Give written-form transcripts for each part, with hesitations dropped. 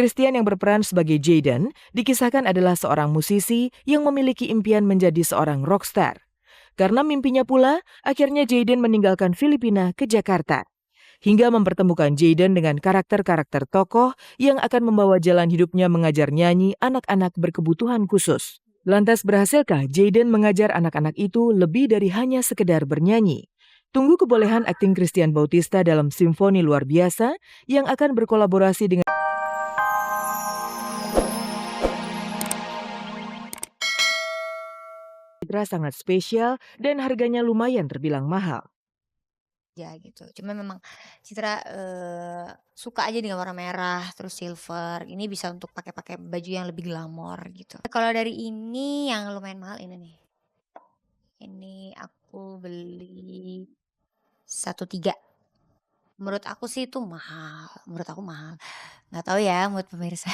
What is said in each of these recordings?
Christian yang berperan sebagai Jaden dikisahkan adalah seorang musisi yang memiliki impian menjadi seorang rockstar. Karena mimpinya pula, akhirnya Jaden meninggalkan Filipina ke Jakarta. Hingga mempertemukan Jaden dengan karakter-karakter tokoh yang akan membawa jalan hidupnya mengajar nyanyi anak-anak berkebutuhan khusus. Lantas berhasilkah Jaden mengajar anak-anak itu lebih dari hanya sekedar bernyanyi? Tunggu kebolehan akting Christian Bautista dalam simfoni luar biasa yang akan berkolaborasi dengan Citra sangat spesial dan harganya lumayan terbilang mahal. Ya gitu. Cuma memang Citra, suka aja dengan warna merah, terus silver, ini bisa untuk pakai baju yang lebih glamor gitu. Kalau dari ini yang lumayan mahal ini nih, ini aku beli 1.300.000. Menurut aku sih itu mahal, menurut aku mahal. Nggak tahu ya buat pemirsa.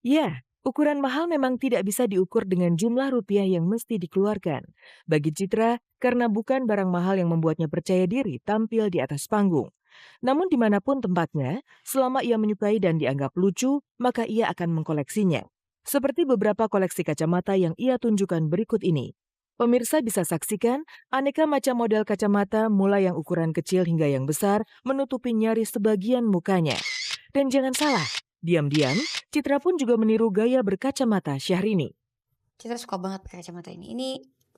Ya, ukuran mahal memang tidak bisa diukur dengan jumlah rupiah yang mesti dikeluarkan. Bagi Citra, karena bukan barang mahal yang membuatnya percaya diri tampil di atas panggung. Namun dimanapun tempatnya, selama ia menyukai dan dianggap lucu, maka ia akan mengkoleksinya. Seperti beberapa koleksi kacamata yang ia tunjukkan berikut ini. Pemirsa bisa saksikan aneka macam model kacamata mulai yang ukuran kecil hingga yang besar menutupi nyaris sebagian mukanya. Dan jangan salah, diam-diam, Citra pun juga meniru gaya berkacamata Syahrini. Citra suka banget pakai kacamata ini. Ini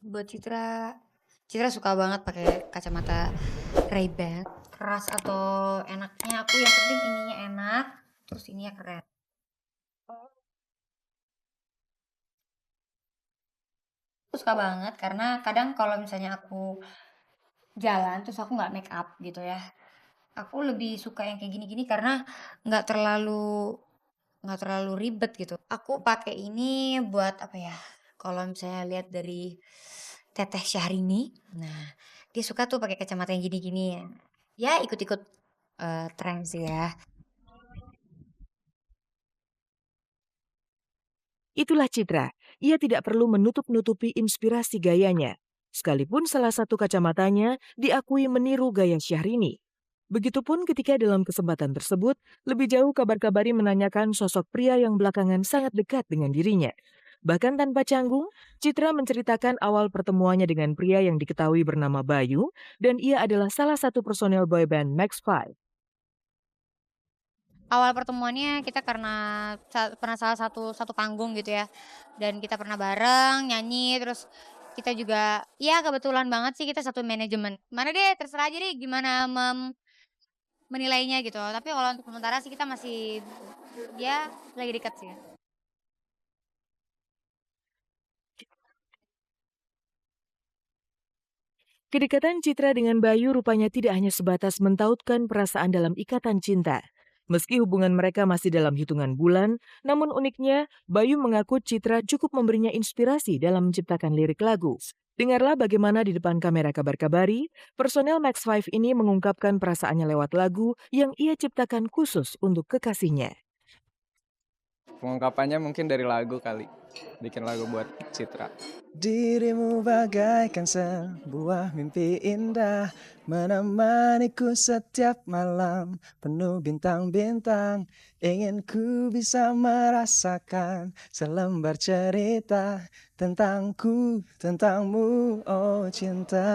buat Citra suka banget pakai kacamata Ray-Ban. Keras atau enaknya aku yang penting ininya enak, terus ininya keren. Aku suka banget karena kadang kalau misalnya aku jalan terus aku nggak make up gitu ya. Aku lebih suka yang kayak gini-gini karena nggak terlalu nggak terlalu ribet gitu. Aku pakai ini buat apa ya? Kalau misalnya lihat dari Teteh Syahrini, nah dia suka tuh pakai kacamata yang gini-gini ya. Ya ikut-ikut tren sih ya. Itulah Citra, ia tidak perlu menutup-nutupi inspirasi gayanya. Sekalipun salah satu kacamatanya diakui meniru gaya Syahrini. Begitupun ketika dalam kesempatan tersebut, lebih jauh kabar-kabari menanyakan sosok pria yang belakangan sangat dekat dengan dirinya. Bahkan tanpa canggung, Citra menceritakan awal pertemuannya dengan pria yang diketahui bernama Bayu, dan ia adalah salah satu personel boyband Max 5. Awal pertemuannya kita karena pernah salah satu satu panggung gitu ya, dan kita pernah bareng nyanyi, terus kita juga ya kebetulan banget sih kita satu manajemen. Mana deh terserah aja deh gimana menilainya gitu, tapi kalau untuk sementara sih kita masih ya lagi dekat sih. Kedekatan Citra dengan Bayu rupanya tidak hanya sebatas mentautkan perasaan dalam ikatan cinta. Meski hubungan mereka masih dalam hitungan bulan, namun uniknya Bayu mengaku Citra cukup memberinya inspirasi dalam menciptakan lirik lagu. Dengarlah bagaimana di depan kamera kabar-kabari, personel Max 5 ini mengungkapkan perasaannya lewat lagu yang ia ciptakan khusus untuk kekasihnya. Pengungkapannya mungkin dari lagu kali, bikin lagu buat Citra. Dirimu bagaikan sebuah mimpi indah, menemaniku setiap malam, penuh bintang-bintang. Ingin ku bisa merasakan selembar cerita tentangku, tentangmu, oh cinta.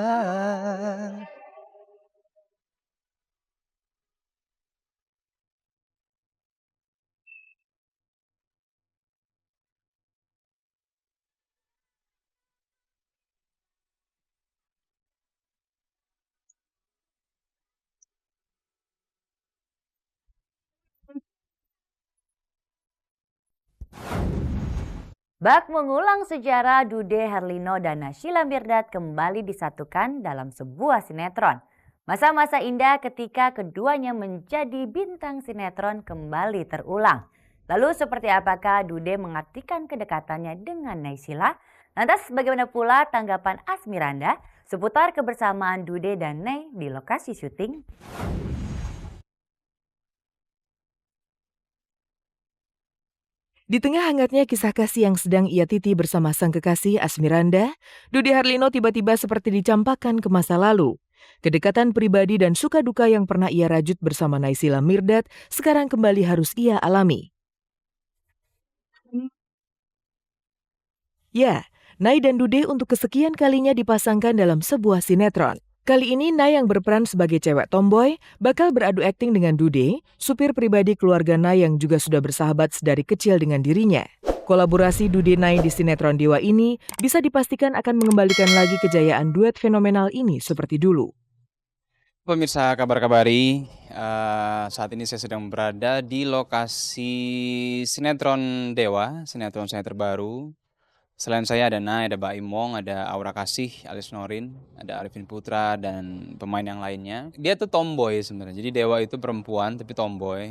Bak mengulang sejarah, Dude Herlino dan Naysila Mirdad kembali disatukan dalam sebuah sinetron. Masa-masa indah ketika keduanya menjadi bintang sinetron kembali terulang. Lalu seperti apakah Dude mengartikan kedekatannya dengan Naysila? Lantas bagaimana pula tanggapan Asmiranda seputar kebersamaan Dude dan Nay di lokasi syuting? Di tengah hangatnya kisah kasih yang sedang ia titi bersama sang kekasih Asmiranda, Dude Harlino tiba-tiba seperti dicampakkan ke masa lalu. Kedekatan pribadi dan suka duka yang pernah ia rajut bersama Naysila Mirdad sekarang kembali harus ia alami. Ya, Nay dan Dude untuk kesekian kalinya dipasangkan dalam sebuah sinetron. Kali ini Nay yang berperan sebagai cewek tomboy bakal beradu akting dengan Dude, supir pribadi keluarga Nay yang juga sudah bersahabat sedari kecil dengan dirinya. Kolaborasi Dude Nay di sinetron Dewa ini bisa dipastikan akan mengembalikan lagi kejayaan duet fenomenal ini seperti dulu. Pemirsa Kabar Kabari, saat ini saya sedang berada di lokasi sinetron Dewa, sinetron saya terbaru. Selain saya ada Nay, ada Mbak Imong, ada Aura Kasih, Alis Norin, ada Arifin Putra, dan pemain yang lainnya. Dia tuh tomboy sebenarnya, jadi Dewa itu perempuan tapi tomboy.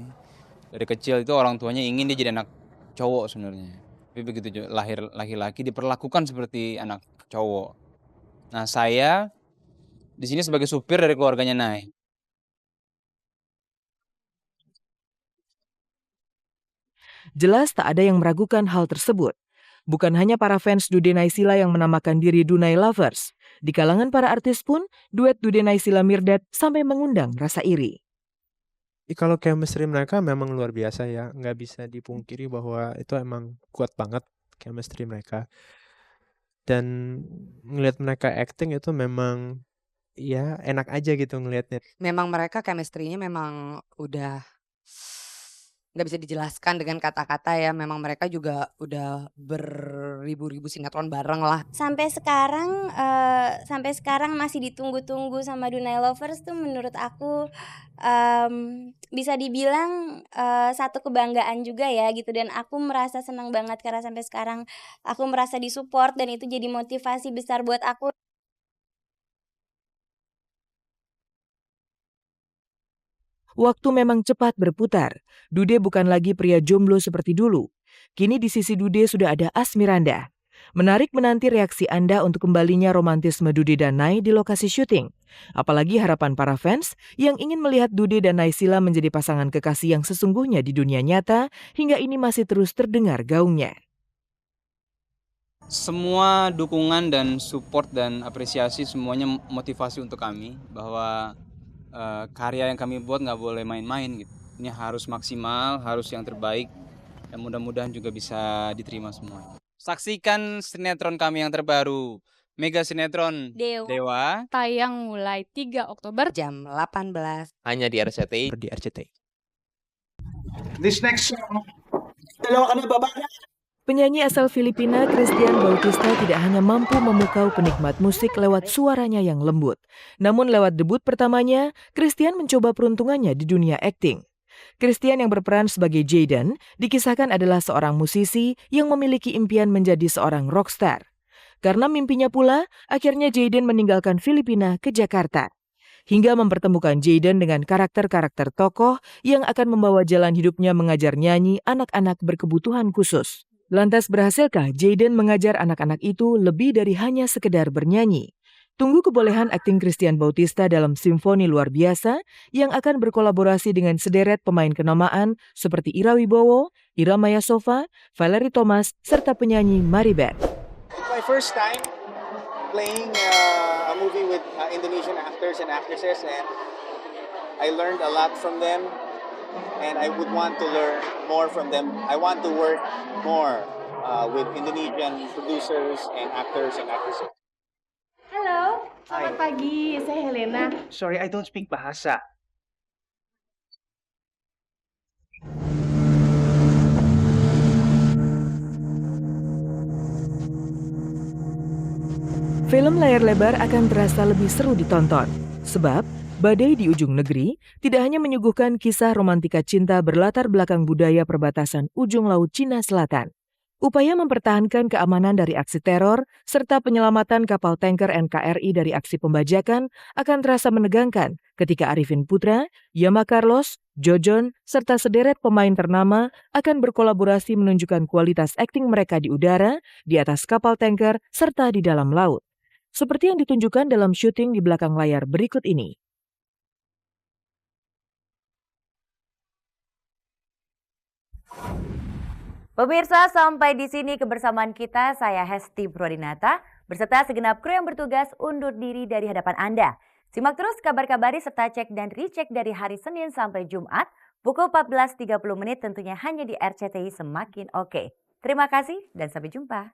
Dari kecil itu orang tuanya ingin dia jadi anak cowok sebenarnya. Tapi begitu lahir laki-laki diperlakukan seperti anak cowok. Nah saya di sini sebagai supir dari keluarganya Nay. Jelas tak ada yang meragukan hal tersebut. Bukan hanya para fans Dude Naysila yang menamakan diri Dunay Lovers. Di kalangan para artis pun, duet Dude Naysila Mirdad sampai mengundang rasa iri. Kalau chemistry mereka memang luar biasa ya, nggak bisa dipungkiri bahwa itu emang kuat banget chemistry mereka. Dan ngelihat mereka acting itu memang ya enak aja gitu ngelihatnya. Memang mereka chemistry-nya memang udah nggak bisa dijelaskan dengan kata-kata ya. Memang mereka juga udah beribu-ribu sinetron bareng lah. Sampai sekarang masih ditunggu-tunggu sama Dunay Lovers tuh menurut aku bisa dibilang satu kebanggaan juga ya gitu. Dan aku merasa senang banget karena sampai sekarang aku merasa disupport dan itu jadi motivasi besar buat aku. Waktu memang cepat berputar. Dude bukan lagi pria jomblo seperti dulu. Kini di sisi Dude sudah ada Asmiranda. Menarik menanti reaksi Anda untuk kembalinya romantisme Dude dan Nay di lokasi syuting. Apalagi harapan para fans yang ingin melihat Dude dan Naysila menjadi pasangan kekasih yang sesungguhnya di dunia nyata hingga ini masih terus terdengar gaungnya. Semua dukungan dan support dan apresiasi semuanya motivasi untuk kami bahwa karya yang kami buat nggak boleh main-main gitu. Ini harus maksimal, harus yang terbaik dan mudah-mudahan juga bisa diterima semua. Saksikan sinetron kami yang terbaru, Mega Sinetron Dewa. Tayang mulai 3 Oktober Jam 18. hanya di RCTI. Di RCTI. This next song, dalawa ka na baba na. Penyanyi asal Filipina Christian Bautista tidak hanya mampu memukau penikmat musik lewat suaranya yang lembut. Namun lewat debut pertamanya, Christian mencoba peruntungannya di dunia akting. Christian yang berperan sebagai Jayden dikisahkan adalah seorang musisi yang memiliki impian menjadi seorang rockstar. Karena mimpinya pula, akhirnya Jayden meninggalkan Filipina ke Jakarta. Hingga mempertemukan Jayden dengan karakter-karakter tokoh yang akan membawa jalan hidupnya mengajar nyanyi anak-anak berkebutuhan khusus. Lantas berhasilkah Jayden mengajar anak-anak itu lebih dari hanya sekedar bernyanyi? Tunggu kebolehan akting Christian Bautista dalam simfoni luar biasa yang akan berkolaborasi dengan sederet pemain kenamaan seperti Ira Wibowo, Ira Maya Sova, Valerie Thomas, serta penyanyi Maribeth. My first time playing a movie with Indonesian actors and actresses, and I learned a lot from them. And I would want to learn more from them. I want to work more with Indonesian producers and actors and actresses. Halo, selamat pagi. Saya Helena. Sorry, I don't speak bahasa. Film layar lebar akan terasa lebih seru ditonton. Sebab Badai di Ujung Negeri tidak hanya menyuguhkan kisah romantika cinta berlatar belakang budaya perbatasan ujung laut Cina Selatan. Upaya mempertahankan keamanan dari aksi teror serta penyelamatan kapal tanker NKRI dari aksi pembajakan akan terasa menegangkan ketika Arifin Putra, Yama Carlos, Jojon, serta sederet pemain ternama akan berkolaborasi menunjukkan kualitas akting mereka di udara, di atas kapal tanker, serta di dalam laut. Seperti yang ditunjukkan dalam syuting di belakang layar berikut ini. Pemirsa, sampai di sini kebersamaan kita. Saya Hesti Prodinata beserta segenap kru yang bertugas undur diri dari hadapan Anda. Simak terus Kabar Kabari serta cek dan recheck dari hari Senin sampai Jumat pukul 14.30 tentunya hanya di RCTI Semakin Oke. Terima kasih dan sampai jumpa.